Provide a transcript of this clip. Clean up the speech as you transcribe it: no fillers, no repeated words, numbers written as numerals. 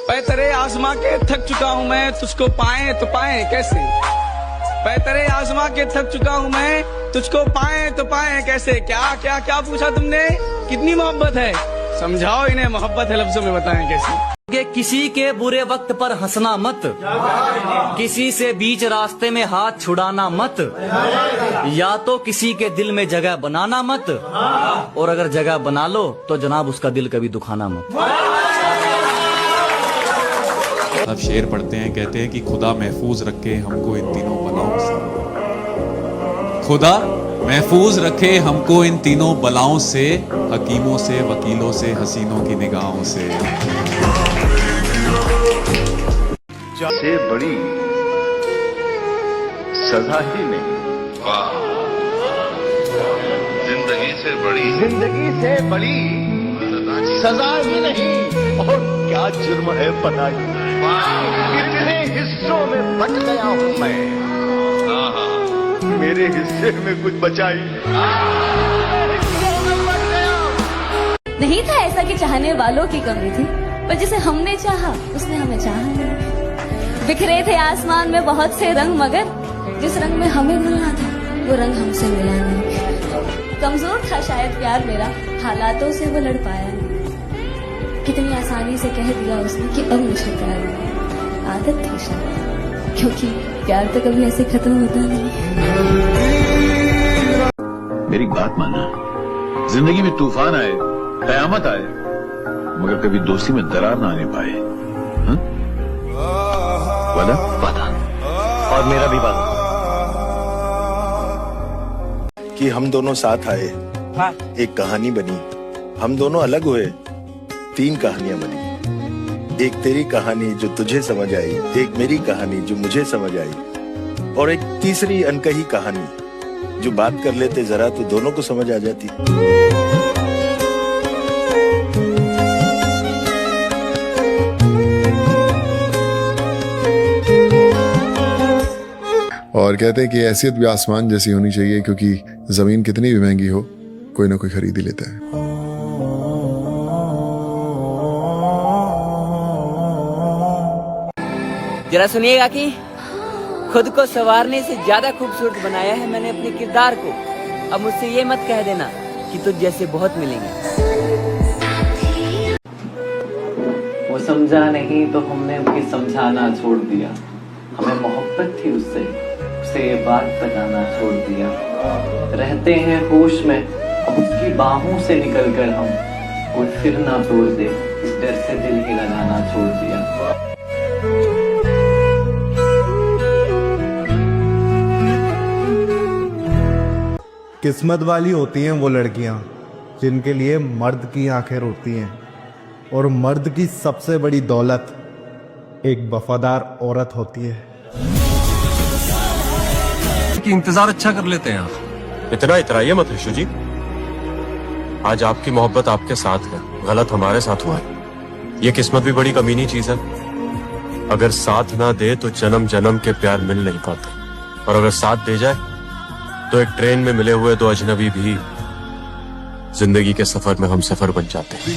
पैतरे आजमा के थक चुका हूँ मैं, तुझको पाए तो पाए कैसे। पैतरे आजमा के थक चुका हूँ मैं, तुझको पाए तो पाए कैसे। क्या क्या क्या पूछा तुमने, कितनी मोहब्बत है, समझाओ इन्हें मोहब्बत है लफ्जों में बताएं कैसे। किसी के बुरे वक्त पर हंसना मत, किसी से बीच रास्ते में हाथ छुड़ाना मत, या तो किसी के दिल में जगह बनाना मत, और अगर जगह बना लो तो जनाब उसका दिल कभी दुखाना मत। अब शेर पढ़ते हैं, कहते हैं कि खुदा महफूज रखे हमको इन तीनों बलाओं से। खुदा महफूज रखे हमको इन तीनों बलाओं से, हकीमों से, वकीलों से, हसीनों की निगाहों से। से बड़ी सजा ही नहीं, जिंदगी से बड़ी सजा ही नहीं। और क्या जुर्म है पता ही, कितने हिस्सों में बट गया हूं मैं, मेरे हिस्से में कुछ बचा ही नहीं था ऐसा कि चाहने वालों की कमी थी, पर जिसे हमने चाहा उसने हमें चाहा नहीं। बिखरे थे आसमान में बहुत से रंग, मगर जिस रंग में हमें मिलना था वो रंग हमसे मिला नहीं। कमजोर था शायद प्यार मेरा, हालातों से वो लड़ पाया नहीं। कितनी आसानी से कह दिया उसने कि अब मुझे प्यार नहीं। आदत थी शायद, क्योंकि प्यार तो कभी ऐसे खत्म होता नहीं। मेरी बात मानना, जिंदगी में तूफान आए, कयामत आए, मगर कभी दोस्ती में दरार ना आने पाए। वादा? वादा। और मेरा भी वादा कि हम दोनों साथ आए, एक कहानी बनी। हम दोनों अलग हुए, 3 कहानियां बनी। एक तेरी कहानी जो तुझे समझ आई, एक मेरी कहानी जो मुझे समझ आई, और एक तीसरी अनकही कहानी जो बात कर लेते जरा तो दोनों को समझ आ जाती। और कहते हैं कि हैसियत भी आसमान जैसी होनी चाहिए, क्योंकि जमीन कितनी भी महंगी हो कोई ना कोई खरीद ही लेता है। जरा सुनिएगा कि खुद को संवारने से ज्यादा खूबसूरत बनाया है मैंने अपने किरदार को। अब मुझसे ये मत कह देना कि तुझ जैसे बहुत मिलेंगे। वो समझा नहीं तो हमने उसकी समझाना छोड़ दिया। हमें मोहब्बत थी उससे, उसे ये बात बताना छोड़ दिया। रहते हैं होश में अब उसकी बाहों से निकलकर हम, कोई फिर ना तोड़ दे इस डर से दिल ही लगाना छोड़ दिया। किस्मत वाली होती हैं वो लड़कियां जिनके लिए मर्द की आंखें रोती हैं, और मर्द की सबसे बड़ी दौलत एक वफादार औरत होती है। कि इंतजार अच्छा कर लेते हैं आप। इतना इतराइए मत ऋषु जी, आज आपकी मोहब्बत आपके साथ है, गलत हमारे साथ हुआ है। ये किस्मत भी बड़ी कमीनी चीज है, अगर साथ ना दे तो जन्म जन्म के प्यार मिल नहीं पाते, और अगर साथ दे जाए तो एक ट्रेन में मिले हुए 2 अजनबी भी जिंदगी के सफर में हम सफर बन जाते हैं।